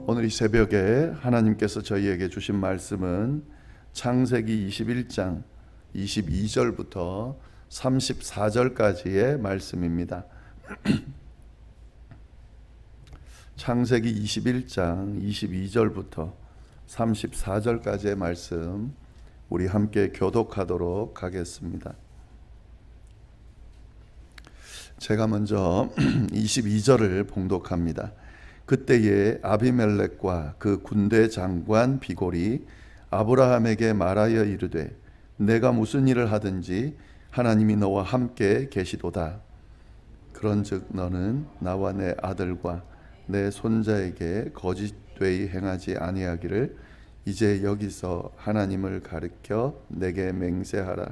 오늘 이 새벽에 하나님께서 저희에게 주신 말씀은 창세기 21장 22절부터 34절까지의 말씀입니다. 창세기 21장 22절부터 34절까지의 말씀 우리 함께 교독하도록 하겠습니다. 제가 먼저 22절을 봉독합니다. 그때에 아비멜렉과 그 군대 장관 비골이 아브라함에게 말하여 이르되 내가 무슨 일을 하든지 하나님이 너와 함께 계시도다. 그런즉 너는 나와 내 아들과 내 손자에게 거짓되이 행하지 아니하기를 이제 여기서 하나님을 가리켜 내게 맹세하라.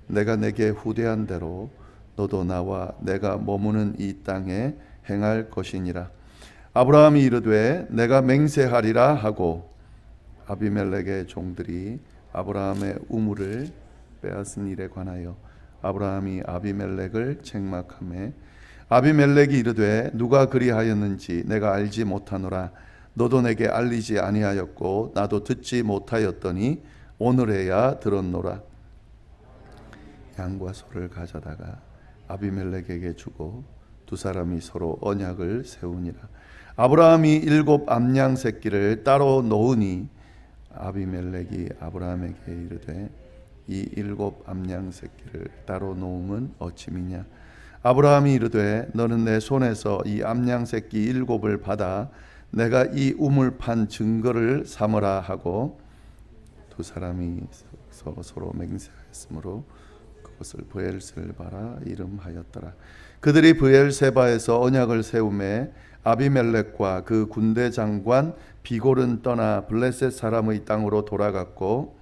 내가 내게 후대한 대로 너도 나와 내가 머무는 이 땅에 행할 것이니라. 아브라함이 이르되 내가 맹세하리라 하고 아비멜렉의 종들이 아브라함의 우물을 빼앗은 일에 관하여 아브라함이 아비멜렉을 책망하매 아비멜렉이 이르되 누가 그리하였는지 내가 알지 못하노라. 너도 내게 알리지 아니하였고 나도 듣지 못하였더니 오늘에야 들었노라. 양과 소를 가져다가 아비멜렉에게 주고 두 사람이 서로 언약을 세우니라. 아브라함이 7 암양 새끼를 따로 놓으니 아비멜렉이 아브라함에게 이르되 이 7 암양 새끼를 따로 놓음은 어찌미냐. 아브라함이 이르되 너는 내 손에서 이 암양 새끼 7을 받아 내가 이 우물 판 증거를 삼으라 하고 두 사람이 서로 맹세하였으므로 그것을 브엘세바라 이름하였더라. 그들이 브엘세바에서 언약을 세우매 아비멜렉과 그 군대 장관 비골은 떠나 블레셋 사람의 땅으로 돌아갔고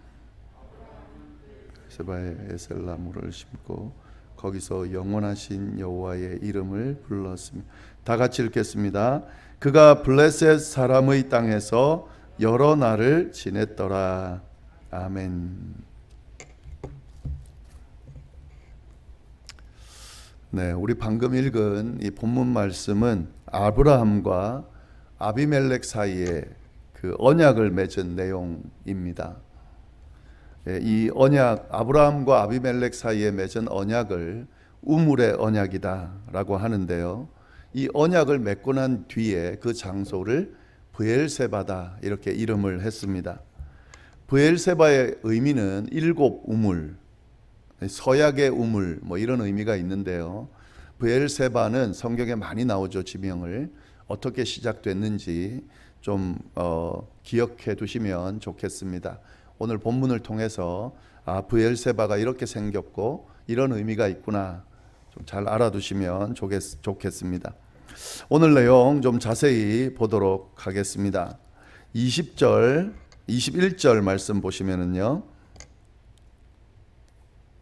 세바에 에셀나무를 심고 거기서 영원하신 여호와의 이름을 불렀으며 다 같이 읽겠습니다. 그가 블레셋 사람의 땅에서 여러 날을 지냈더라. 아멘. 네, 우리 방금 읽은 이 본문 말씀은 아브라함과 아비멜렉 사이에 그 언약을 맺은 내용입니다. 이 언약, 아브라함과 아비멜렉 사이에 맺은 언약을 우물의 언약이다라고 하는데요. 이 언약을 맺고 난 뒤에 그 장소를 브엘세바다 이렇게 이름을 했습니다. 브엘세바의 의미는 7 우물, 서약의 우물 뭐 이런 의미가 있는데요. 브엘세바는 성경에 많이 나오죠. 지명을 어떻게 시작됐는지 좀 기억해 두시면 좋겠습니다. 오늘 본문을 통해서 브엘세바가 이렇게 생겼고 이런 의미가 있구나 좀 잘 알아두시면 좋겠습니다. 오늘 내용 좀 자세히 보도록 하겠습니다. 20절, 21절 말씀 보시면은요.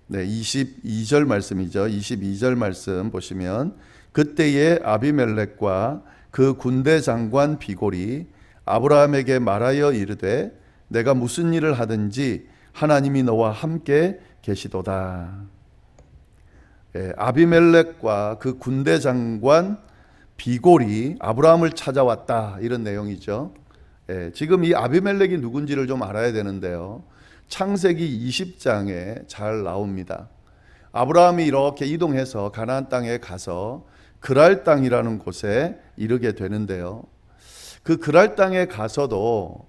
네, 22절 말씀이죠. 22절 말씀 보시면 그때에 아비멜렉과 그 군대 장관 비골이 아브라함에게 말하여 이르되 내가 무슨 일을 하든지 하나님이 너와 함께 계시도다. 아비멜렉과 그 군대 장관 비골이 아브라함을 찾아왔다 이런 내용이죠. 지금 이 아비멜렉이 누군지를 좀 알아야 되는데요. 창세기 20장에 잘 나옵니다. 아브라함이 이렇게 이동해서 가나안 땅에 가서 그랄 땅이라는 곳에 이르게 되는데요. 그 그랄 땅에 가서도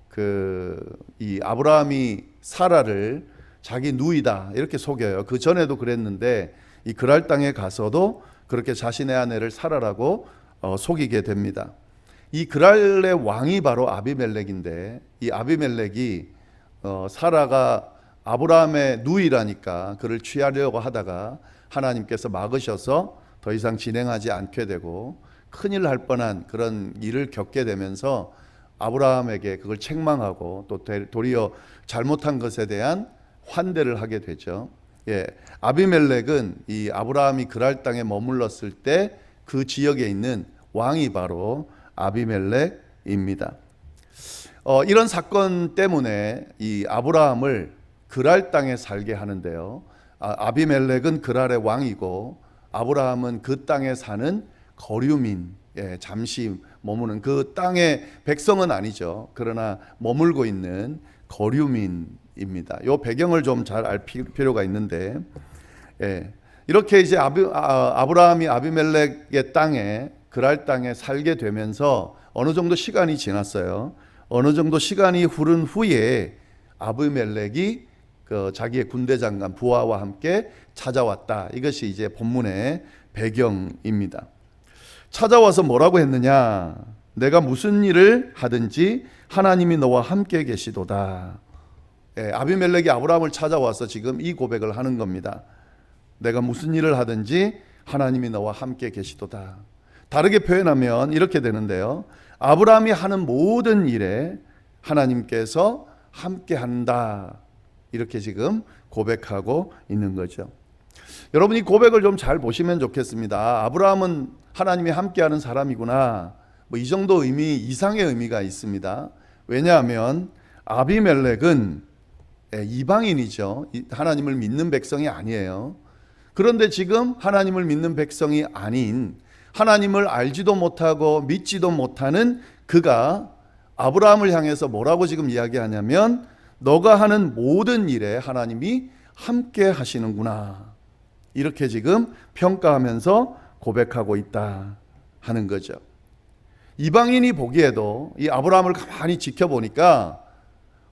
이 아브라함이 사라를 자기 누이다 이렇게 속여요. 그 전에도 그랬는데 이 그랄 땅에 가서도 그렇게 자신의 아내를 사라라고 속이게 됩니다. 이 그랄의 왕이 바로 아비멜렉인데 이 아비멜렉이 사라가 아브라함의 누이라니까 그를 취하려고 하다가 하나님께서 막으셔서 더 이상 진행하지 않게 되고 큰일 날 뻔한 그런 일을 겪게 되면서 아브라함에게 그걸 책망하고 또 도리어 잘못한 것에 대한 환대를 하게 되죠. 아비멜렉은 이 아브라함이 그랄 땅에 머물렀을 때 그 지역에 있는 왕이 바로 아비멜렉입니다. 이런 사건 때문에 이 아브라함을 그랄 땅에 살게 하는데요. 아비멜렉은 그랄의 왕이고 아브라함은 그 땅에 사는 거류민, 잠시 머무는 그 땅의 백성은 아니죠. 그러나 머물고 있는 거류민입니다. 이 배경을 좀 잘 알 필요가 있는데, 이렇게 이제 아브라함이 아비멜렉의 땅에, 그랄 땅에 살게 되면서 어느 정도 시간이 지났어요. 어느 정도 시간이 흐른 후에 아비멜렉이 자기의 군대 장관 부하와 함께 찾아왔다. 이것이 이제 본문의 배경입니다. 찾아와서 뭐라고 했느냐? 내가 무슨 일을 하든지 하나님이 너와 함께 계시도다. 아비멜렉이 아브라함을 찾아와서 지금 이 고백을 하는 겁니다. 내가 무슨 일을 하든지 하나님이 너와 함께 계시도다. 다르게 표현하면 이렇게 되는데요. 아브라함이 하는 모든 일에 하나님께서 함께 한다. 이렇게 지금 고백하고 있는 거죠. 여러분, 이 고백을 좀 잘 보시면 좋겠습니다. 아브라함은 하나님이 함께하는 사람이구나. 이 정도 의미 이상의 의미가 있습니다. 왜냐하면 아비멜렉은 이방인이죠. 하나님을 믿는 백성이 아니에요. 그런데 지금 하나님을 믿는 백성이 아닌, 하나님을 알지도 못하고 믿지도 못하는 그가 아브라함을 향해서 뭐라고 지금 이야기하냐면, 너가 하는 모든 일에 하나님이 함께 하시는구나. 이렇게 지금 평가하면서 고백하고 있다 하는 거죠. 이방인이 보기에도 이 아브라함을 가만히 지켜보니까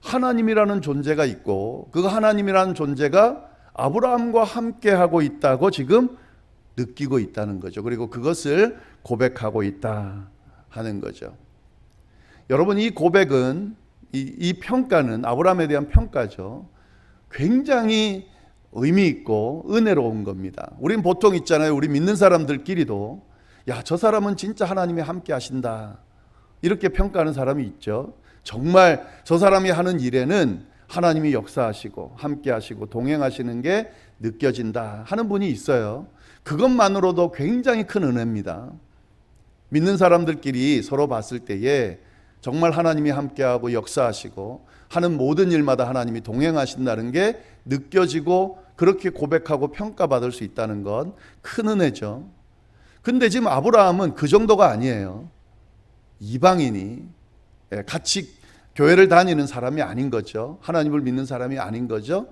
하나님이라는 존재가 있고, 그 하나님이라는 존재가 아브라함과 함께 하고 있다고 지금 느끼고 있다는 거죠. 그리고 그것을 고백하고 있다 하는 거죠. 여러분, 이 고백은, 이 평가는, 아브라함에 대한 평가죠. 굉장히 의미 있고 은혜로운 겁니다. 우린 보통 있잖아요. 우리 믿는 사람들끼리도, 야, 저 사람은 진짜 하나님이 함께 하신다, 이렇게 평가하는 사람이 있죠. 정말 저 사람이 하는 일에는 하나님이 역사하시고 함께 하시고 동행하시는 게 느껴진다 하는 분이 있어요. 그것만으로도 굉장히 큰 은혜입니다. 믿는 사람들끼리 서로 봤을 때에 정말 하나님이 함께하고 역사하시고 하는 모든 일마다 하나님이 동행하신다는 게 느껴지고 그렇게 고백하고 평가받을 수 있다는 건 큰 은혜죠. 근데 지금 아브라함은 그 정도가 아니에요. 이방인이 같이 교회를 다니는 사람이 아닌 거죠. 하나님을 믿는 사람이 아닌 거죠.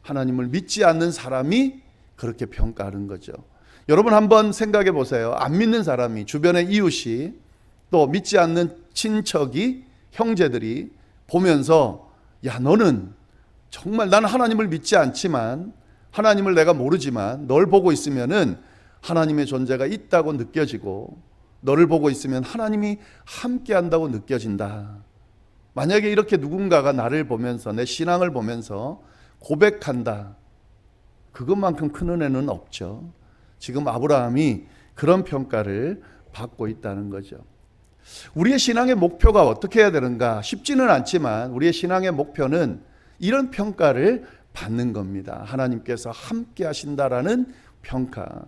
하나님을 믿지 않는 사람이 그렇게 평가하는 거죠. 여러분, 한번 생각해 보세요. 안 믿는 사람이, 주변의 이웃이, 또 믿지 않는 친척이, 형제들이 보면서, 야, 너는 정말, 나는 하나님을 믿지 않지만, 하나님을 내가 모르지만 널 보고 있으면은 하나님의 존재가 있다고 느껴지고, 너를 보고 있으면 하나님이 함께 한다고 느껴진다. 만약에 이렇게 누군가가 나를 보면서, 내 신앙을 보면서 고백한다, 그것만큼 큰 은혜는 없죠. 지금 아브라함이 그런 평가를 받고 있다는 거죠. 우리의 신앙의 목표가 어떻게 해야 되는가? 쉽지는 않지만 우리의 신앙의 목표는 이런 평가를 받는 겁니다. 하나님께서 함께 하신다라는 평가.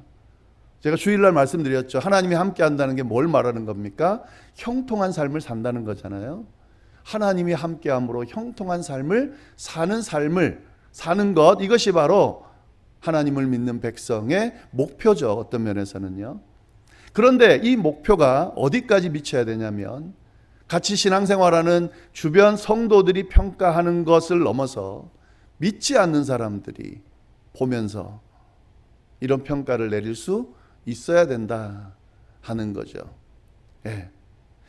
제가 주일날 말씀드렸죠. 하나님이 함께 한다는 게 뭘 말하는 겁니까? 형통한 삶을 산다는 거잖아요. 하나님이 함께함으로 형통한 삶을 사는 것, 이것이 바로 하나님을 믿는 백성의 목표죠. 어떤 면에서는요. 그런데 이 목표가 어디까지 미쳐야 되냐면, 같이 신앙생활하는 주변 성도들이 평가하는 것을 넘어서 믿지 않는 사람들이 보면서 이런 평가를 내릴 수 있어야 된다 하는 거죠.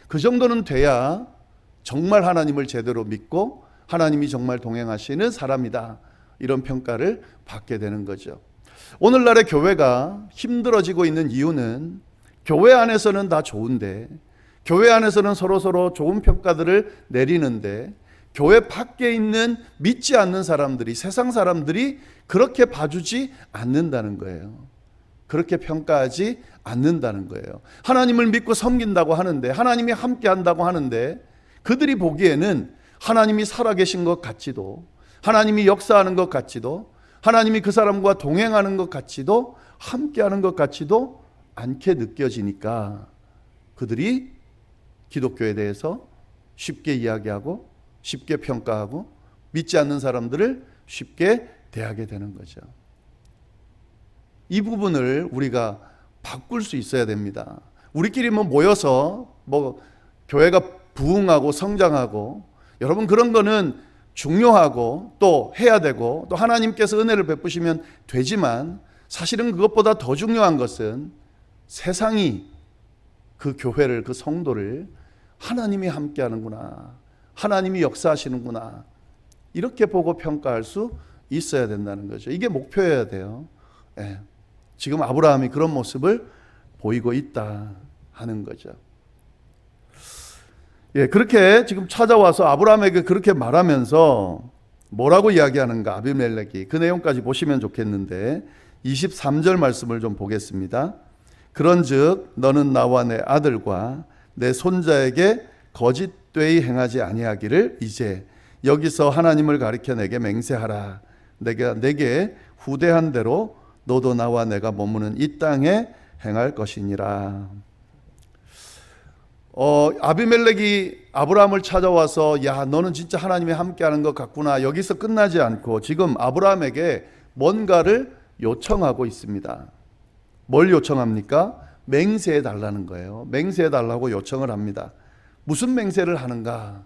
그 정도는 돼야 정말 하나님을 제대로 믿고 하나님이 정말 동행하시는 사람이다, 이런 평가를 받게 되는 거죠. 오늘날의 교회가 힘들어지고 있는 이유는, 교회 안에서는 다 좋은데, 교회 안에서는 서로 좋은 평가들을 내리는데, 교회 밖에 있는 믿지 않는 사람들이, 세상 사람들이 그렇게 봐주지 않는다는 거예요. 그렇게 평가하지 않는다는 거예요. 하나님을 믿고 섬긴다고 하는데, 하나님이 함께 한다고 하는데, 그들이 보기에는 하나님이 살아계신 것 같지도, 하나님이 역사하는 것 같지도, 하나님이 그 사람과 동행하는 것 같지도, 함께하는 것 같지도 않게 느껴지니까 그들이 기독교에 대해서 쉽게 이야기하고 쉽게 평가하고 믿지 않는 사람들을 쉽게 대하게 되는 거죠. 이 부분을 우리가 바꿀 수 있어야 됩니다. 우리끼리 모여서 교회가 부흥하고 성장하고, 여러분 그런 거는 중요하고 또 해야 되고 또 하나님께서 은혜를 베푸시면 되지만, 사실은 그것보다 더 중요한 것은 세상이 그 교회를, 그 성도를 하나님이 함께 하는구나, 하나님이 역사하시는구나, 이렇게 보고 평가할 수 있어야 된다는 거죠. 이게 목표여야 돼요. 예. 지금 아브라함이 그런 모습을 보이고 있다 하는 거죠. 예, 그렇게 지금 찾아와서 아브라함에게 그렇게 말하면서 뭐라고 이야기하는가, 아비멜렉이. 그 내용까지 보시면 좋겠는데 23절 말씀을 좀 보겠습니다. 그런즉 너는 나와 내 아들과 내 손자에게 거짓되이 행하지 아니하기를 이제 여기서 하나님을 가리켜 내게 맹세하라. 내게 후대한 대로 너도 나와 내가 머무는 이 땅에 행할 것이니라. 아비멜렉이 아브라함을 찾아와서 야, 너는 진짜 하나님이 함께하는 것 같구나, 여기서 끝나지 않고 지금 아브라함에게 뭔가를 요청하고 있습니다. 뭘 요청합니까? 맹세해 달라는 거예요. 맹세해 달라고 요청을 합니다. 무슨 맹세를 하는가?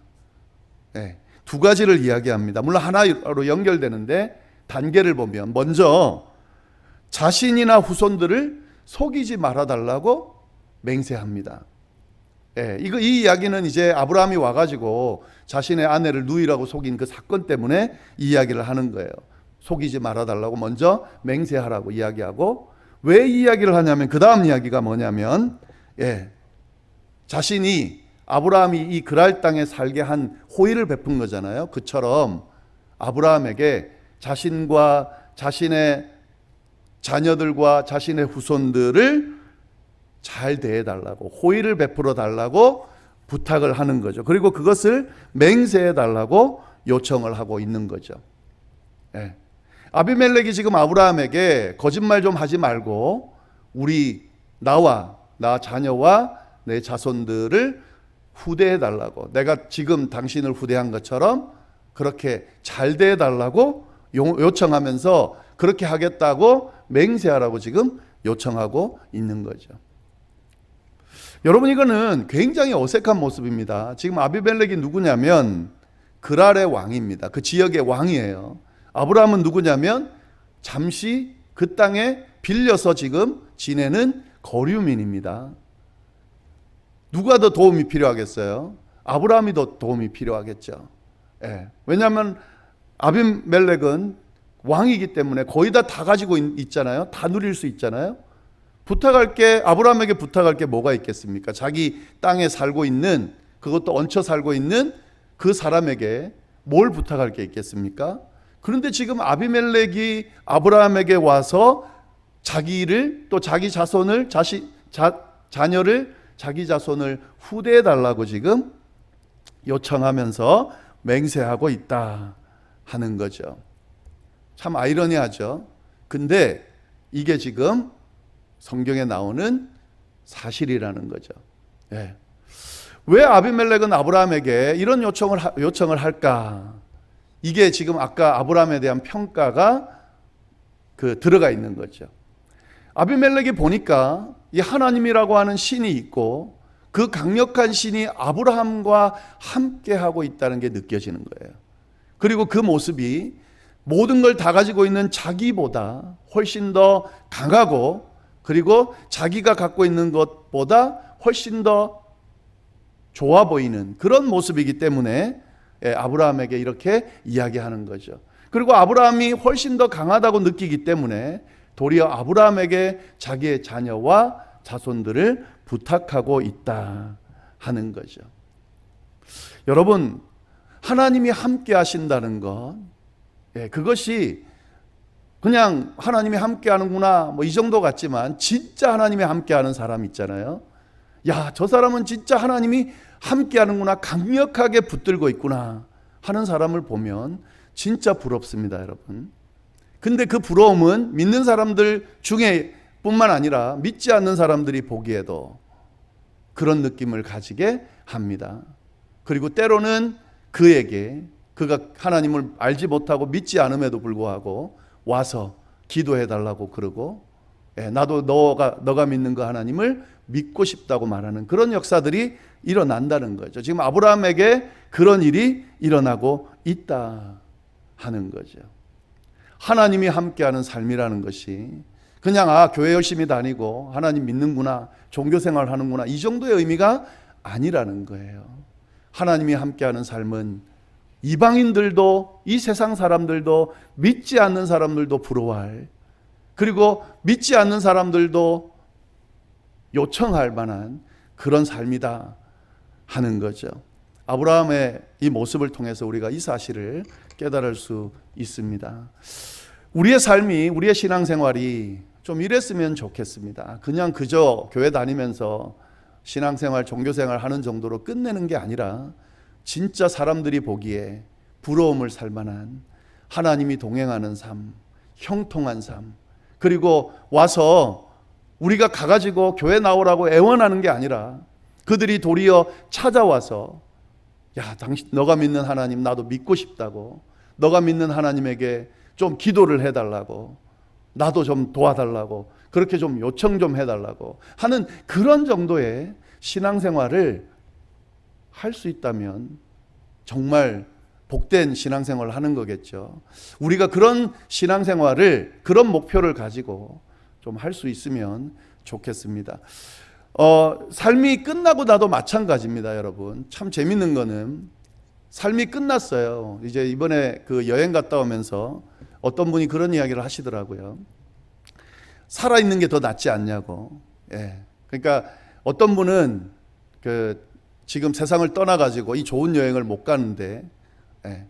네, 두 가지를 이야기합니다. 물론 하나로 연결되는데 단계를 보면, 먼저 자신이나 후손들을 속이지 말아 달라고 맹세합니다. 예, 이 이야기는 이제 아브라함이 와가지고 자신의 아내를 누이라고 속인 그 사건 때문에 이 이야기를 하는 거예요. 속이지 말아달라고 먼저 맹세하라고 이야기하고, 왜 이 이야기를 하냐면 그 다음 이야기가 뭐냐면, 자신이 아브라함이 이 그랄 땅에 살게 한 호의를 베푼 거잖아요. 그처럼 아브라함에게 자신과 자신의 자녀들과 자신의 후손들을 잘 대해달라고, 호의를 베풀어 달라고 부탁을 하는 거죠. 그리고 그것을 맹세해 달라고 요청을 하고 있는 거죠. 예. 아비멜렉이 지금 아브라함에게 거짓말 좀 하지 말고 나와 나 자녀와 내 자손들을 후대해 달라고, 내가 지금 당신을 후대한 것처럼 그렇게 잘 대해 달라고 요청하면서 그렇게 하겠다고 맹세하라고 지금 요청하고 있는 거죠. 여러분, 이거는 굉장히 어색한 모습입니다. 지금 아비멜렉이 누구냐면 그랄의 왕입니다. 그 지역의 왕이에요. 아브라함은 누구냐면 잠시 그 땅에 빌려서 지금 지내는 거류민입니다. 누가 더 도움이 필요하겠어요? 아브라함이 더 도움이 필요하겠죠. 왜냐하면 아비멜렉은 왕이기 때문에 거의 다 가지고 있잖아요. 다 누릴 수 있잖아요. 아브라함에게 부탁할 게 뭐가 있겠습니까? 자기 땅에 살고 있는, 그것도 얹혀 살고 있는 그 사람에게 뭘 부탁할 게 있겠습니까? 그런데 지금 아비멜렉이 아브라함에게 와서 자기를, 또 자기 자손을, 자녀를, 자기 자손을 후대해 달라고 지금 요청하면서 맹세하고 있다 하는 거죠. 참 아이러니하죠. 근데 이게 지금 성경에 나오는 사실이라는 거죠. 왜 아비멜렉은 아브라함에게 이런 요청을 할까? 이게 지금 아까 아브라함에 대한 평가가 들어가 있는 거죠. 아비멜렉이 보니까 이 하나님이라고 하는 신이 있고 그 강력한 신이 아브라함과 함께 하고 있다는 게 느껴지는 거예요. 그리고 그 모습이 모든 걸 다 가지고 있는 자기보다 훨씬 더 강하고, 그리고 자기가 갖고 있는 것보다 훨씬 더 좋아 보이는 그런 모습이기 때문에 아브라함에게 이렇게 이야기하는 거죠. 그리고 아브라함이 훨씬 더 강하다고 느끼기 때문에 도리어 아브라함에게 자기의 자녀와 자손들을 부탁하고 있다 하는 거죠. 여러분, 하나님이 함께 하신다는 것, 그것이 그냥 하나님이 함께 하는구나 이 정도 같지만, 진짜 하나님이 함께 하는 사람 있잖아요. 야, 저 사람은 진짜 하나님이 함께 하는구나, 강력하게 붙들고 있구나 하는 사람을 보면 진짜 부럽습니다, 여러분. 근데 그 부러움은 믿는 사람들 중에 뿐만 아니라 믿지 않는 사람들이 보기에도 그런 느낌을 가지게 합니다. 그리고 때로는 그가 하나님을 알지 못하고 믿지 않음에도 불구하고 와서 기도해 달라고 그러고, 나도 너가 믿는 그 하나님을 믿고 싶다고 말하는 그런 역사들이 일어난다는 거죠. 지금 아브라함에게 그런 일이 일어나고 있다 하는 거죠. 하나님이 함께하는 삶이라는 것이 그냥 교회 열심히 다니고 하나님 믿는구나, 종교생활 하는구나, 이 정도의 의미가 아니라는 거예요. 하나님이 함께하는 삶은 이방인들도, 이 세상 사람들도, 믿지 않는 사람들도 부러워할, 그리고 믿지 않는 사람들도 요청할 만한 그런 삶이다 하는 거죠. 아브라함의 이 모습을 통해서 우리가 이 사실을 깨달을 수 있습니다. 우리의 삶이, 우리의 신앙생활이 좀 이랬으면 좋겠습니다. 그냥 그저 교회 다니면서 신앙생활, 종교생활 하는 정도로 끝내는 게 아니라 진짜 사람들이 보기에 부러움을 살 만한 하나님이 동행하는 삶, 형통한 삶, 그리고 와서 우리가 가가지고 교회 나오라고 애원하는 게 아니라 그들이 도리어 찾아와서 야, 당신 너가 믿는 하나님 나도 믿고 싶다고, 너가 믿는 하나님에게 좀 기도를 해달라고, 나도 좀 도와달라고, 그렇게 좀 요청 좀 해달라고 하는 그런 정도의 신앙생활을 할 수 있다면 정말 복된 신앙생활을 하는 거겠죠. 우리가 그런 신앙생활을, 그런 목표를 가지고 좀 할 수 있으면 좋겠습니다. 삶이 끝나고 나도 마찬가지입니다, 여러분. 참 재밌는 거는 삶이 끝났어요. 이제 이번에 그 여행 갔다 오면서 어떤 분이 그런 이야기를 하시더라고요. 살아있는 게 더 낫지 않냐고. 예. 그러니까 어떤 분은 지금 세상을 떠나가지고 이 좋은 여행을 못 가는데, 예.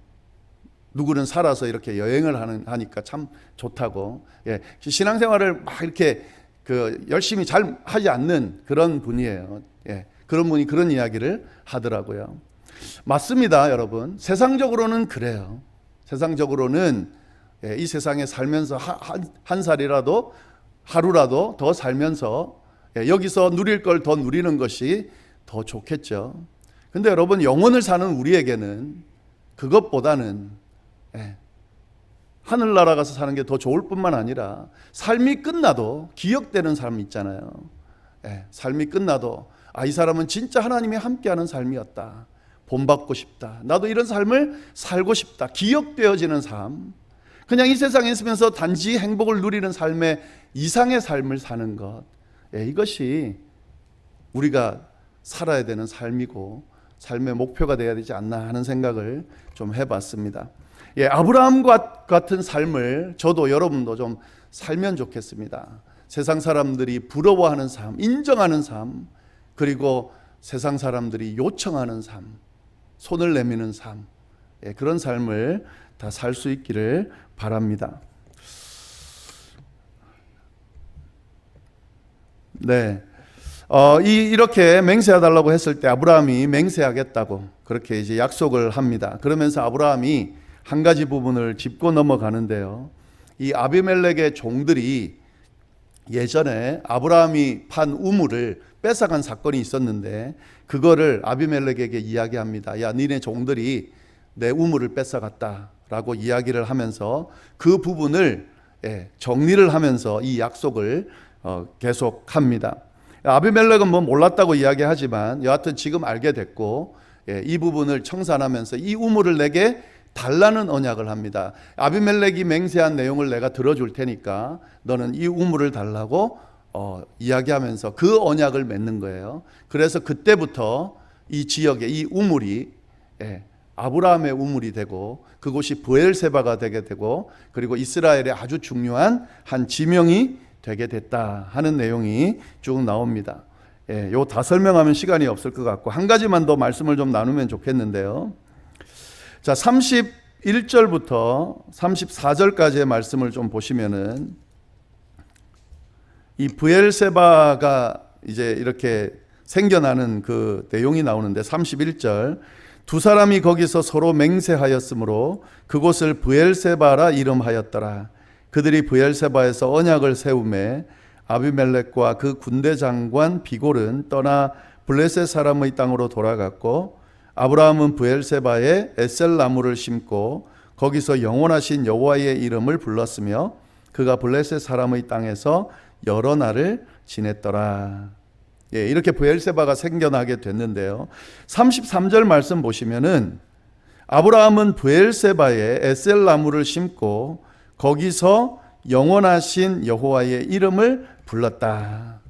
누구는 살아서 이렇게 여행을 하니까 참 좋다고. 예. 신앙생활을 막 이렇게 열심히 잘 하지 않는 그런 분이에요. 예. 그런 분이 그런 이야기를 하더라고요. 맞습니다, 여러분. 세상적으로는 그래요. 세상적으로는 이 세상에 살면서 한 살이라도, 하루라도 더 살면서 여기서 누릴 걸 더 누리는 것이 더 좋겠죠. 근데 여러분, 영혼을 사는 우리에게는 그것보다는 하늘나라 가서 사는 게 더 좋을 뿐만 아니라 삶이 끝나도 기억되는 삶 있잖아요. 삶이 끝나도 이 사람은 진짜 하나님이 함께하는 삶이었다, 본받고 싶다, 나도 이런 삶을 살고 싶다, 기억되어지는 삶, 그냥 이 세상에 있으면서 단지 행복을 누리는 삶의 이상의 삶을 사는 것, 이것이 우리가 살아야 되는 삶이고 삶의 목표가 되어야 되지 않나 하는 생각을 좀 해봤습니다. 아브라함과 같은 삶을 저도 여러분도 좀 살면 좋겠습니다. 세상 사람들이 부러워하는 삶, 인정하는 삶, 그리고 세상 사람들이 요청하는 삶, 손을 내미는 삶, 그런 삶을 다 살 수 있기를 바랍니다. 네. 이렇게 맹세해달라고 했을 때 아브라함이 맹세하겠다고 그렇게 이제 약속을 합니다. 그러면서 아브라함이 한 가지 부분을 짚고 넘어가는데요. 이 아비멜렉의 종들이 예전에 아브라함이 판 우물을 뺏어간 사건이 있었는데 그거를 아비멜렉에게 이야기합니다. 야, 니네 종들이 내 우물을 뺏어갔다라고 이야기를 하면서 그 부분을 정리를 하면서 이 약속을 계속합니다. 아비멜렉은 몰랐다고 이야기하지만 여하튼 지금 알게 됐고 이 부분을 청산하면서 이 우물을 내게 달라는 언약을 합니다. 아비멜렉이 맹세한 내용을 내가 들어줄 테니까 너는 이 우물을 달라고 이야기하면서 그 언약을 맺는 거예요. 그래서 그때부터 이 지역에 이 우물이 아브라함의 우물이 되고 그곳이 브엘세바가 되게 되고 그리고 이스라엘의 아주 중요한 한 지명이 되게 됐다 하는 내용이 쭉 나옵니다. 요 다 설명하면 시간이 없을 것 같고 한 가지만 더 말씀을 좀 나누면 좋겠는데요. 자, 31절부터 34절까지의 말씀을 좀 보시면은 이 브엘세바가 이제 이렇게 생겨나는 그 내용이 나오는데 31절 두 사람이 거기서 서로 맹세하였으므로 그곳을 브엘세바라 이름하였더라. 그들이 브엘세바에서 언약을 세우매 아비멜렉과 그 군대 장관 비골은 떠나 블레셋 사람의 땅으로 돌아갔고 아브라함은 브엘세바에 에셀 나무를 심고 거기서 영원하신 여호와의 이름을 불렀으며 그가 블레셋 사람의 땅에서 여러 날을 지냈더라. 예, 이렇게 브엘세바가 생겨나게 됐는데요. 33절 말씀 보시면은 아브라함은 브엘세바에 에셀 나무를 심고 거기서 영원하신 여호와의 이름을 불렀다.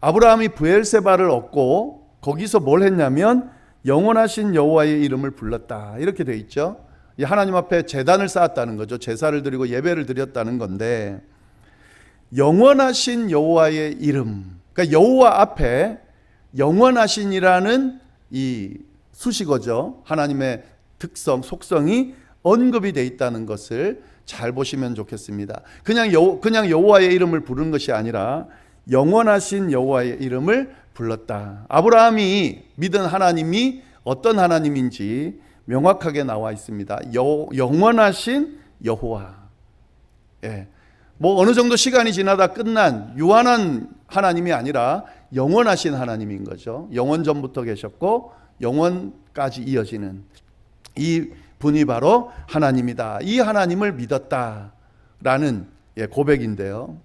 아브라함이 브엘세바를 얻고 거기서 뭘 했냐면 영원하신 여호와의 이름을 불렀다. 이렇게 돼 있죠. 하나님 앞에 제단을 쌓았다는 거죠. 제사를 드리고 예배를 드렸다는 건데, 영원하신 여호와의 이름, 그러니까 여호와 앞에 영원하신이라는 이 수식어죠. 하나님의 특성, 속성이 언급이 돼 있다는 것을 잘 보시면 좋겠습니다. 그냥 여호와의 이름을 부르는 것이 아니라 영원하신 여호와의 이름을 불렀다. 아브라함이 믿은 하나님이 어떤 하나님인지 명확하게 나와 있습니다. 영원하신 여호와. 예. 뭐 어느 정도 시간이 지나다 끝난 유한한 하나님이 아니라 영원하신 하나님인 거죠. 영원 전부터 계셨고 영원까지 이어지는 이 분이 바로 하나님이다. 이 하나님을 믿었다라는 고백인데요.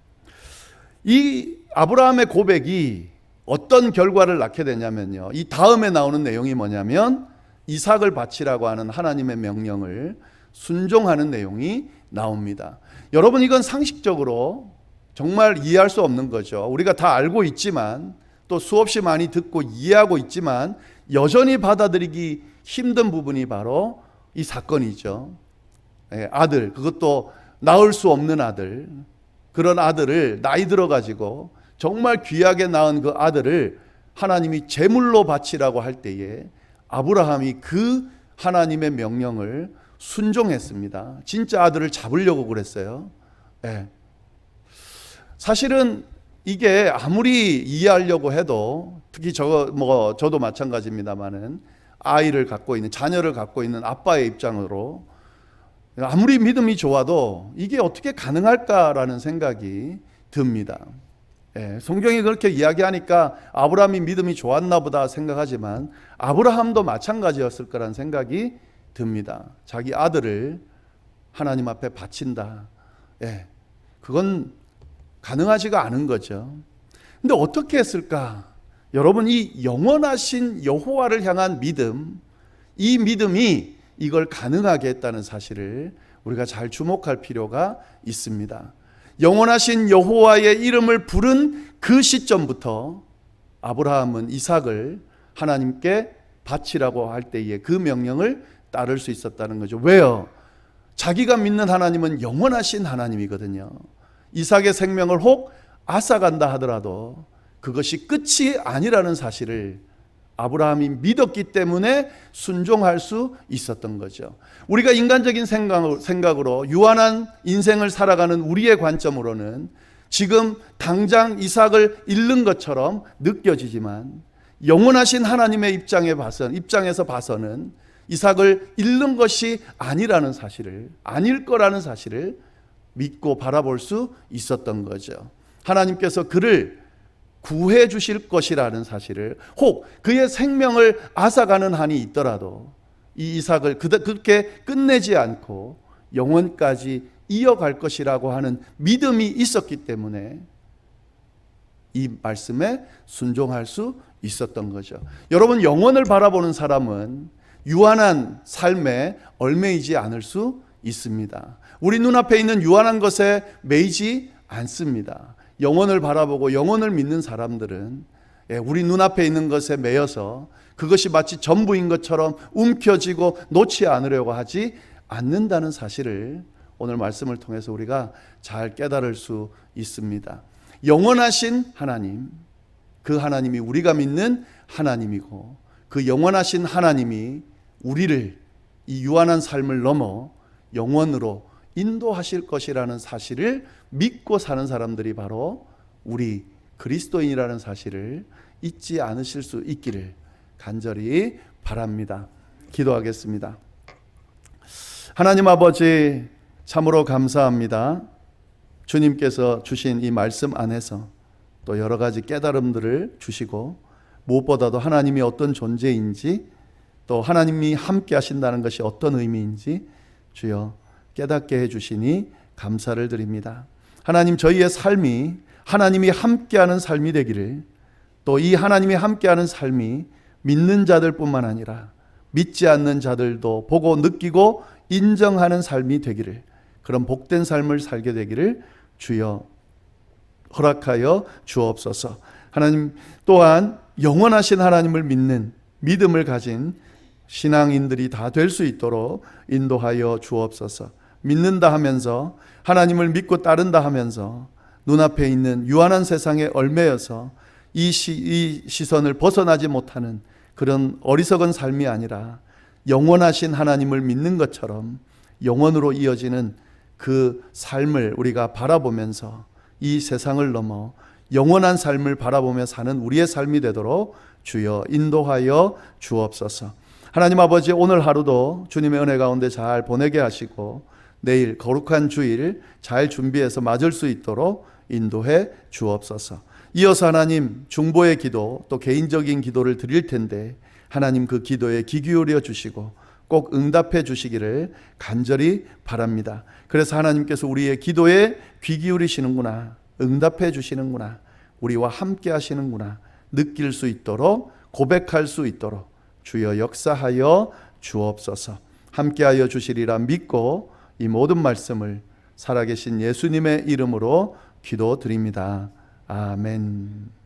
이 아브라함의 고백이 어떤 결과를 낳게 되냐면요. 이 다음에 나오는 내용이 뭐냐면 이삭을 바치라고 하는 하나님의 명령을 순종하는 내용이 나옵니다. 여러분, 이건 상식적으로 정말 이해할 수 없는 거죠. 우리가 다 알고 있지만, 또 수없이 많이 듣고 이해하고 있지만 여전히 받아들이기 힘든 부분이 바로 이 사건이죠. 아들, 그것도 낳을 수 없는 아들, 그런 아들을 나이 들어가지고 정말 귀하게 낳은 그 아들을 하나님이 제물로 바치라고 할 때에 아브라함이 그 하나님의 명령을 순종했습니다. 진짜 아들을 잡으려고 그랬어요. 사실은 이게 아무리 이해하려고 해도, 특히 저도 마찬가지입니다만은 아이를 갖고 있는, 자녀를 갖고 있는 아빠의 입장으로 아무리 믿음이 좋아도 이게 어떻게 가능할까라는 생각이 듭니다. 성경이 그렇게 이야기하니까 아브라함이 믿음이 좋았나 보다 생각하지만 아브라함도 마찬가지였을 거란 생각이 듭니다. 자기 아들을 하나님 앞에 바친다. 그건 가능하지가 않은 거죠. 근데 어떻게 했을까? 여러분, 이 영원하신 여호와를 향한 믿음, 이 믿음이 이걸 가능하게 했다는 사실을 우리가 잘 주목할 필요가 있습니다. 영원하신 여호와의 이름을 부른 그 시점부터 아브라함은 이삭을 하나님께 바치라고 할 때에 그 명령을 따를 수 있었다는 거죠. 왜요? 자기가 믿는 하나님은 영원하신 하나님이거든요. 이삭의 생명을 혹 앗아간다 하더라도 그것이 끝이 아니라는 사실을 아브라함이 믿었기 때문에 순종할 수 있었던 거죠. 우리가 인간적인 생각으로 유한한 인생을 살아가는 우리의 관점으로는 지금 당장 이삭을 잃는 것처럼 느껴지지만 영원하신 하나님의 입장에서 봐서는 이삭을 잃는 것이 아니라는 사실을, 아닐 거라는 사실을 믿고 바라볼 수 있었던 거죠. 하나님께서 그를 구해 주실 것이라는 사실을, 혹 그의 생명을 앗아가는 한이 있더라도 이 이삭을 그렇게 끝내지 않고 영원까지 이어갈 것이라고 하는 믿음이 있었기 때문에 이 말씀에 순종할 수 있었던 거죠. 여러분, 영원을 바라보는 사람은 유한한 삶에 얽매이지 않을 수 있습니다. 우리 눈앞에 있는 유한한 것에 매이지 않습니다. 영원을 바라보고 영원을 믿는 사람들은 우리 눈앞에 있는 것에 매여서 그것이 마치 전부인 것처럼 움켜쥐고 놓지 않으려고 하지 않는다는 사실을 오늘 말씀을 통해서 우리가 잘 깨달을 수 있습니다. 영원하신 하나님, 그 하나님이 우리가 믿는 하나님이고, 그 영원하신 하나님이 우리를 이 유한한 삶을 넘어 영원으로 인도하실 것이라는 사실을 믿고 사는 사람들이 바로 우리 그리스도인이라는 사실을 잊지 않으실 수 있기를 간절히 바랍니다. 기도하겠습니다. 하나님 아버지, 참으로 감사합니다. 주님께서 주신 이 말씀 안에서 또 여러 가지 깨달음들을 주시고, 무엇보다도 하나님이 어떤 존재인지, 또 하나님이 함께 하신다는 것이 어떤 의미인지 주여 깨닫게 해주시니 감사를 드립니다. 하나님, 저희의 삶이 하나님이 함께하는 삶이 되기를, 또 이 하나님이 함께하는 삶이 믿는 자들뿐만 아니라 믿지 않는 자들도 보고 느끼고 인정하는 삶이 되기를, 그런 복된 삶을 살게 되기를 주여 허락하여 주옵소서. 하나님 또한 영원하신 하나님을 믿는 믿음을 가진 신앙인들이 다 될 수 있도록 인도하여 주옵소서. 믿는다 하면서, 하나님을 믿고 따른다 하면서 눈앞에 있는 유한한 세상에 얽매여서 이 시선을 벗어나지 못하는 그런 어리석은 삶이 아니라 영원하신 하나님을 믿는 것처럼 영원으로 이어지는 그 삶을 우리가 바라보면서 이 세상을 넘어 영원한 삶을 바라보며 사는 우리의 삶이 되도록 주여 인도하여 주옵소서. 하나님 아버지, 오늘 하루도 주님의 은혜 가운데 잘 보내게 하시고 내일 거룩한 주일 잘 준비해서 맞을 수 있도록 인도해 주옵소서. 이어서 하나님 중보의 기도, 또 개인적인 기도를 드릴 텐데 하나님 그 기도에 귀 기울여 주시고 꼭 응답해 주시기를 간절히 바랍니다. 그래서 하나님께서 우리의 기도에 귀 기울이시는구나, 응답해 주시는구나, 우리와 함께 하시는구나 느낄 수 있도록, 고백할 수 있도록 주여 역사하여 주옵소서. 함께하여 주시리라 믿고 이 모든 말씀을 살아계신 예수님의 이름으로 기도드립니다. 아멘.